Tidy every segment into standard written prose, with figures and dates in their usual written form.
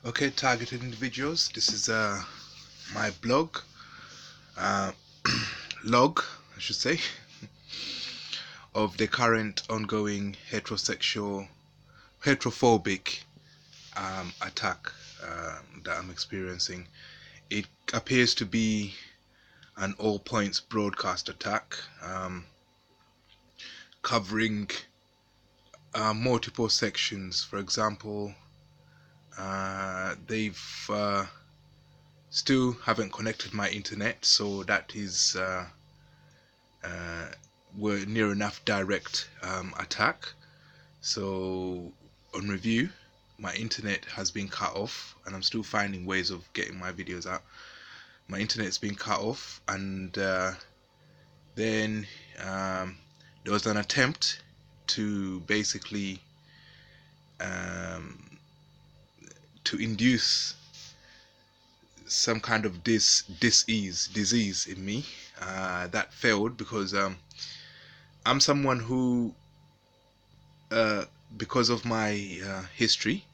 Okay, targeted individuals. This is my blog, uh, log, I should say, of the current ongoing heterophobic attack that I'm experiencing. It appears to be an all points broadcast attack, covering multiple sections. For example, they've still haven't connected my internet, so that is were near enough direct attack. So on review, my internet has been cut off, and I'm still finding ways of getting my videos out. My internet's been cut off, and then there was an attempt to basically um, to induce some kind of disease in me. That failed because I'm someone who, because of my history,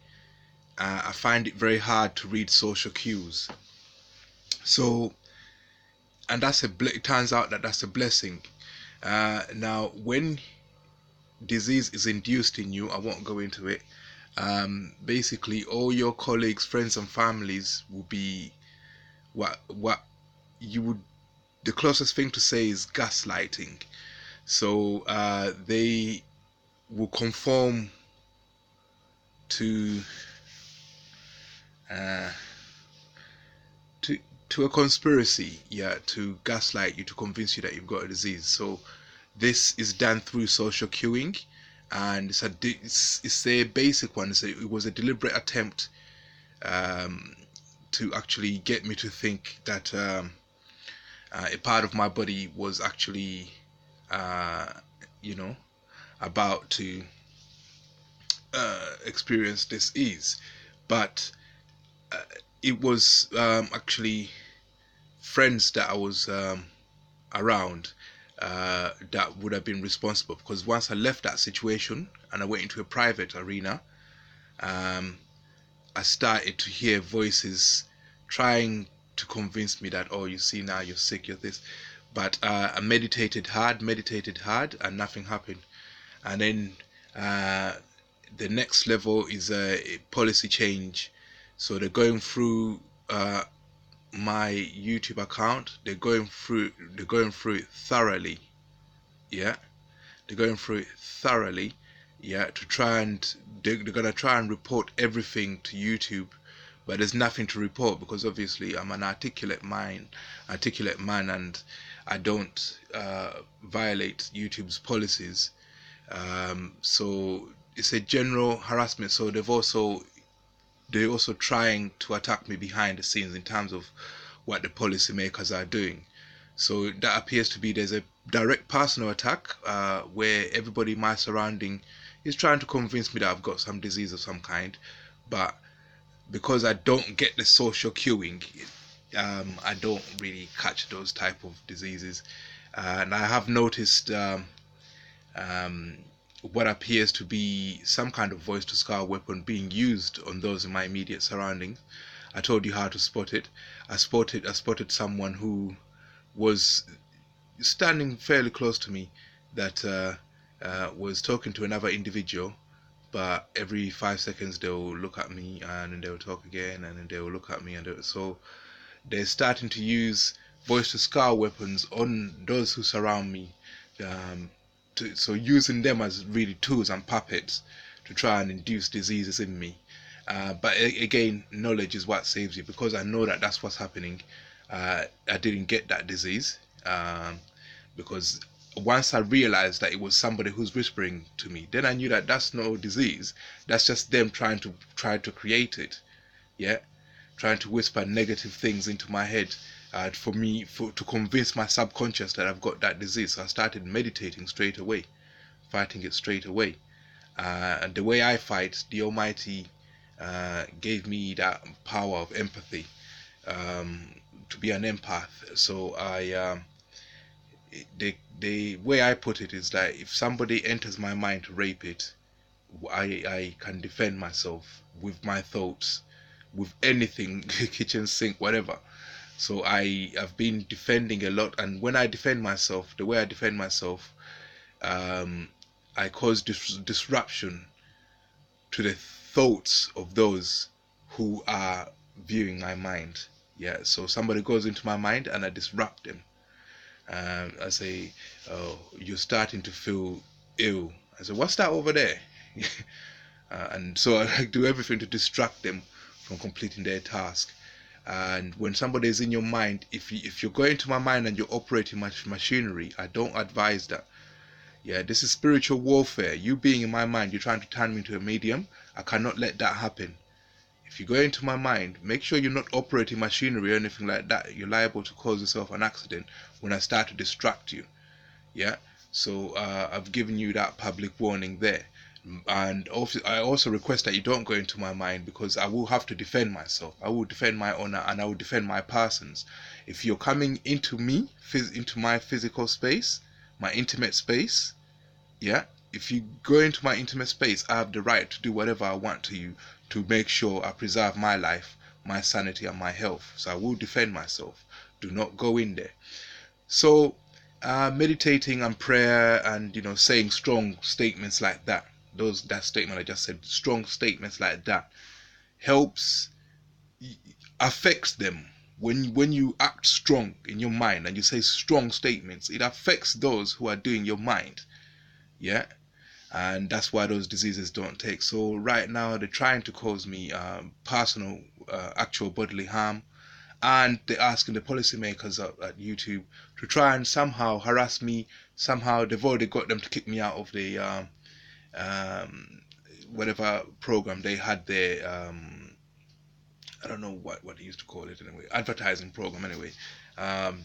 I find it very hard to read social cues. So, and it turns out that that's a blessing. Now, when disease is induced in you, I won't go into it. Basically, all your colleagues, friends, and families will be what you would. The closest thing to say is gaslighting. So they will conform to uh, to to a conspiracy, yeah, to gaslight you, to convince you that you've got a disease. So this is done through social cueing, and it's a basic one. It was a deliberate attempt to actually get me to think that a part of my body was actually, uh, you know, about to experience disease. But it was actually friends that I was around that would have been responsible, because once I left that situation and I went into a private arena, I started to hear voices trying to convince me that, oh, you see, now you're sick, you're this. But I meditated hard, and nothing happened. And then the next level is a policy change. So they're going through my YouTube account. They're going through it thoroughly. Yeah, they're going through it thoroughly. Yeah, to try and they're gonna try and report everything to YouTube, but there's nothing to report because obviously I'm an articulate man, and I don't violate YouTube's policies. So it's a general harassment. So they're also trying to attack me behind the scenes in terms of what the policymakers are doing. So that appears to be, there's a direct personal attack where everybody in my surrounding is trying to convince me that I've got some disease of some kind, but because I don't get the social cueing, I don't really catch those type of diseases. And I have noticed um, what appears to be some kind of voice to scar weapon being used on those in my immediate surroundings. I told you how to spot it. I spotted someone who was standing fairly close to me that was talking to another individual, but every 5 seconds they'll look at me and then they'll talk again and then they'll look at me, and so they're starting to use voice to scar weapons on those who surround me, um, so using them as really tools and puppets to try and induce diseases in me. But again, knowledge is what saves you, because I know that that's what's happening. I didn't get that disease because once I realized that it was somebody who's whispering to me, then I knew that that's no disease. That's just them try to create it. Yeah, trying to whisper negative things into my head to convince my subconscious that I've got that disease. So I started meditating straight away, fighting it straight away. And the way I fight, the Almighty gave me that power of empathy, to be an empath. So the way I put it is that if somebody enters my mind to rape it, I can defend myself with my thoughts, with anything, kitchen sink, whatever. So I have been defending a lot, and when I defend myself, the way I defend myself, um, I cause disruption to the thoughts of those who are viewing my mind. Yeah, so somebody goes into my mind and I disrupt them. I say, "Oh, you're starting to feel ill." I say, "What's that over there?" And so I do everything to distract them from completing their task. And when somebody is in your mind, if you're going to my mind and you're operating machinery, I don't advise that. Yeah, this is spiritual warfare. You being in my mind, you're trying to turn me into a medium. I cannot let that happen. If you go into my mind, make sure you're not operating machinery or anything like that. You're liable to cause yourself an accident when I start to distract you. Yeah, so I've given you that public warning there. And also, I also request that you don't go into my mind, because I will have to defend myself. I will defend my honor and I will defend my persons. If you're coming into me, into my physical space, my intimate space, yeah, if you go into my intimate space, I have the right to do whatever I want to you to make sure I preserve my life, my sanity, and my health. So I will defend myself. Do not go in there. So, meditating and prayer, and saying strong statements like that. That statement I just said, strong statements like that, helps, affects them. When you act strong in your mind and you say strong statements, it affects those who are doing your mind. Yeah, and that's why those diseases don't take. So right now they're trying to cause me personal, actual bodily harm, and they're asking the policymakers at YouTube to try and somehow harass me. Somehow they've already got them to kick me out of the um, whatever program they had there. I don't know what they used to call it anyway. Advertising program anyway.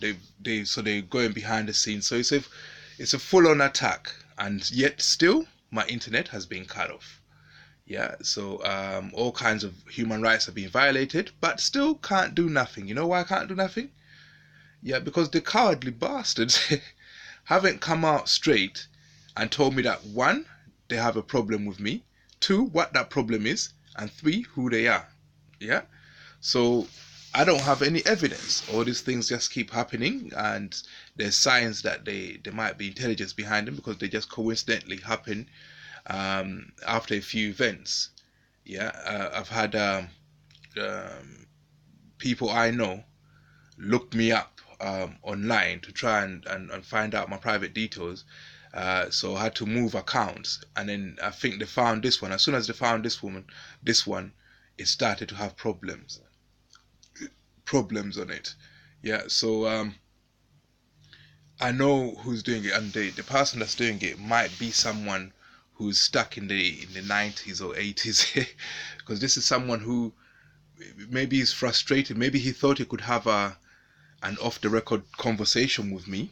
They're going behind the scenes. So it's a full-on attack, and yet still my internet has been cut off. Yeah, so all kinds of human rights are being violated, but still can't do nothing. You know why I can't do nothing? Yeah, because the cowardly bastards haven't come out straight and told me that, one, they have a problem with me, two, what that problem is, and three, who they are. Yeah, so I don't have any evidence. All these things just keep happening, and there's signs that there might be intelligence behind them, because they just coincidentally happen after a few events. Yeah, I've had people I know look me up online to try and find out my private details. So I had to move accounts, and then I think they found this one. As soon as they found this one, it started to have problems on it. Yeah, so I know who's doing it, and the person that's doing it might be someone who's stuck in the 90s or 80s, because this is someone who maybe is frustrated. Maybe he thought he could have an off the record conversation with me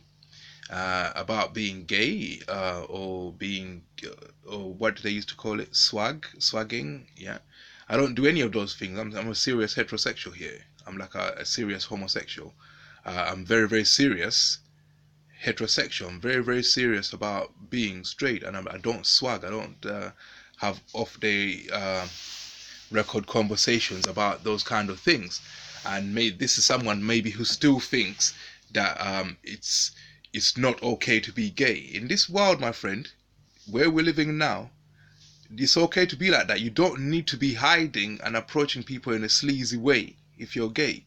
about being gay, or being or what they used to call it, swagging. Yeah, I don't do any of those things. I'm a serious heterosexual here. I'm like a serious homosexual. I'm very, very serious heterosexual. I'm very, very serious about being straight, and I don't swag. I don't have off the record conversations about those kind of things. And this is someone maybe who still thinks that it's not okay to be gay in this world, my friend, where we're living now. It's okay to be like that. You don't need to be hiding and approaching people in a sleazy way if you're gay.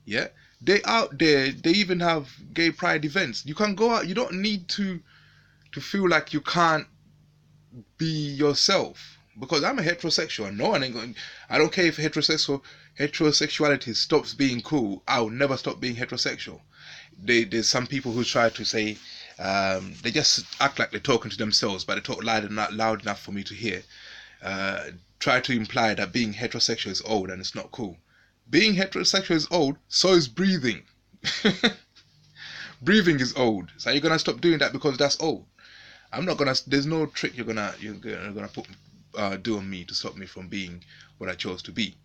Yeah, they out there. They even have gay pride events. You can go out. You don't need to feel like you can't be yourself, because I'm a heterosexual. No one ain't going. I don't care if heterosexuality stops being cool. I'll never stop being heterosexual. There's some people who try to say, they just act like they're talking to themselves, but they talk loud enough for me to hear. Try to imply that being heterosexual is old and it's not cool. Being heterosexual is old, so is breathing. Breathing is old. So you're gonna stop doing that because that's old. I'm not gonna. There's no trick you're gonna put do on me to stop me from being what I chose to be.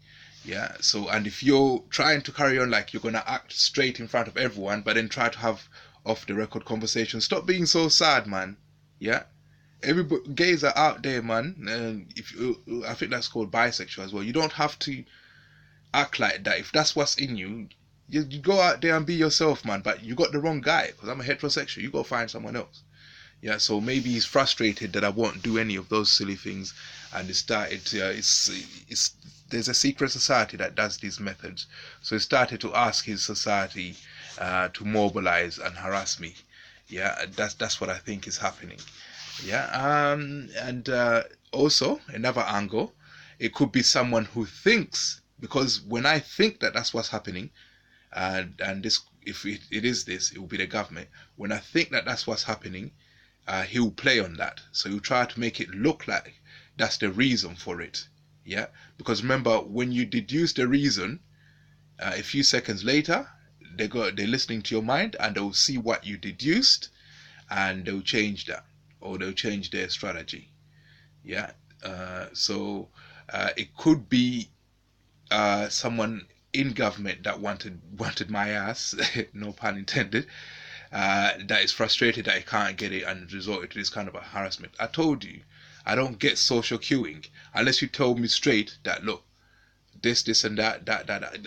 Yeah. So, and if you're trying to carry on like you're gonna act straight in front of everyone, but then try to have off the record conversation, stop being so sad, man. Yeah. Everybody, gays are out there, man. And I think that's called bisexual as well. You don't have to act like that. If that's what's in you, you go out there and be yourself, man. But you got the wrong guy, because I'm a heterosexual. You go find someone else. Yeah, so maybe he's frustrated that I won't do any of those silly things, and it started. It's there's a secret society that does these methods, so he started to ask his society to mobilize and harass me. Yeah, that's what I think is happening. Yeah, and also another angle, it could be someone who thinks, because when I think that that's what's happening, and this, if it is this, it will be the government. When I think that that's what's happening, he will play on that. So he'll try to make it look like that's the reason for it. Yeah, because remember, when you deduce the reason, a few seconds later, they're listening to your mind, and they'll see what you deduced, and they'll change that, or they'll change their strategy. Yeah. So it could be someone in government that wanted my ass, no pun intended, that is frustrated that he can't get it and resorted to this kind of a harassment. I told you, I don't get social cueing unless you told me straight that, look, this and that.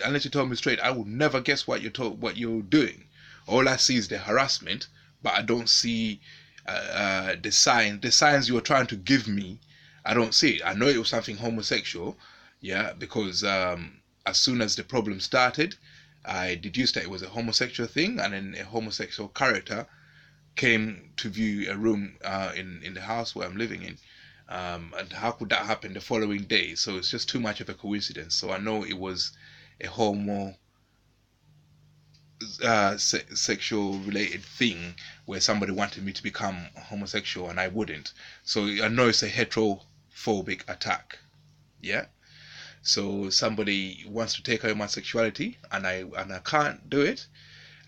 Unless you told me straight, I will never guess what you're doing. All I see is the harassment, but I don't see the signs you were trying to give me. I don't see it. I know it was something homosexual, yeah, because as soon as the problem started, I deduced that it was a homosexual thing, and then a homosexual character came to view a room in the house where I'm living in. And how could that happen the following day? So it's just too much of a coincidence. So I know it was a sexual related thing where somebody wanted me to become homosexual and I wouldn't. So I know it's a heterophobic attack. Yeah. So somebody wants to take away my sexuality, and I can't do it.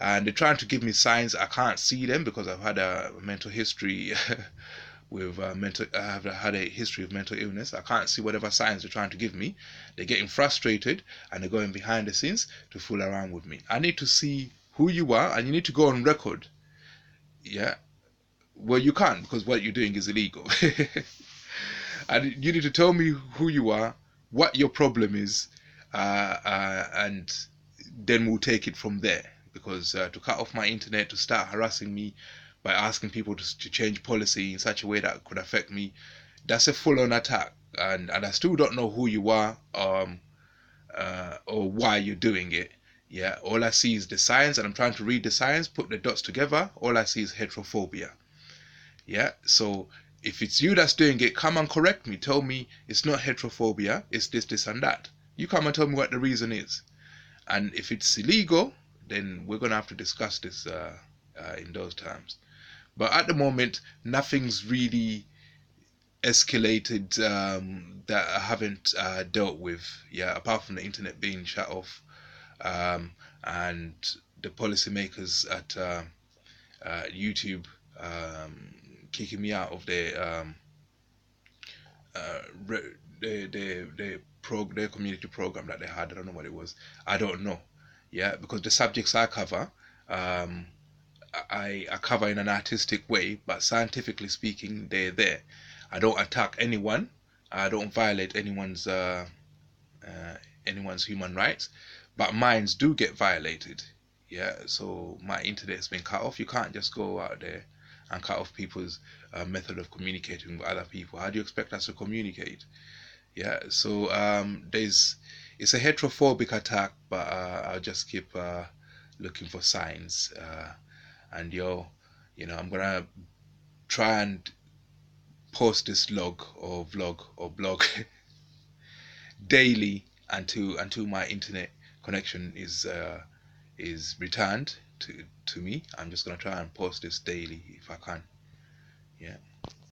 And they're trying to give me signs. I can't see them because I've had a mental history with I've had a history of mental illness. I can't see whatever signs they're trying to give me. They're getting frustrated, and they're going behind the scenes to fool around with me. I need to see who you are, and you need to go on record. Yeah. Well, you can't, because what you're doing is illegal. And you need to tell me who you are, what your problem is, and then we'll take it from there. Because to cut off my internet, to start harassing me by asking people to change policy in such a way that could affect me, that's a full-on attack. And I still don't know who you are, or why you're doing it. Yeah, all I see is the science, and I'm trying to read the science, put the dots together. All I see is heterophobia. Yeah, so if it's you that's doing it, come and correct me. Tell me it's not heterophobia, it's this, and that. You come and tell me what the reason is. And if it's illegal, then we're going to have to discuss this in those terms. But at the moment, nothing's really escalated that I haven't dealt with. Yeah, apart from the internet being shut off, and the policymakers at YouTube kicking me out of their their community program that they had. I don't know what it was. I don't know. Yeah, because the subjects I cover, I cover in an artistic way, but scientifically speaking, they're there. I don't attack anyone. I don't violate anyone's human rights, but mines do get violated. Yeah, so my internet has been cut off. You can't just go out there and cut off people's method of communicating with other people. How do you expect us to communicate? Yeah, so it's a heterophobic attack, but I'll just keep looking for signs. And I'm gonna try and post this log or vlog or blog daily until my internet connection is returned to me. I'm just gonna try and post this daily if I can. Yeah.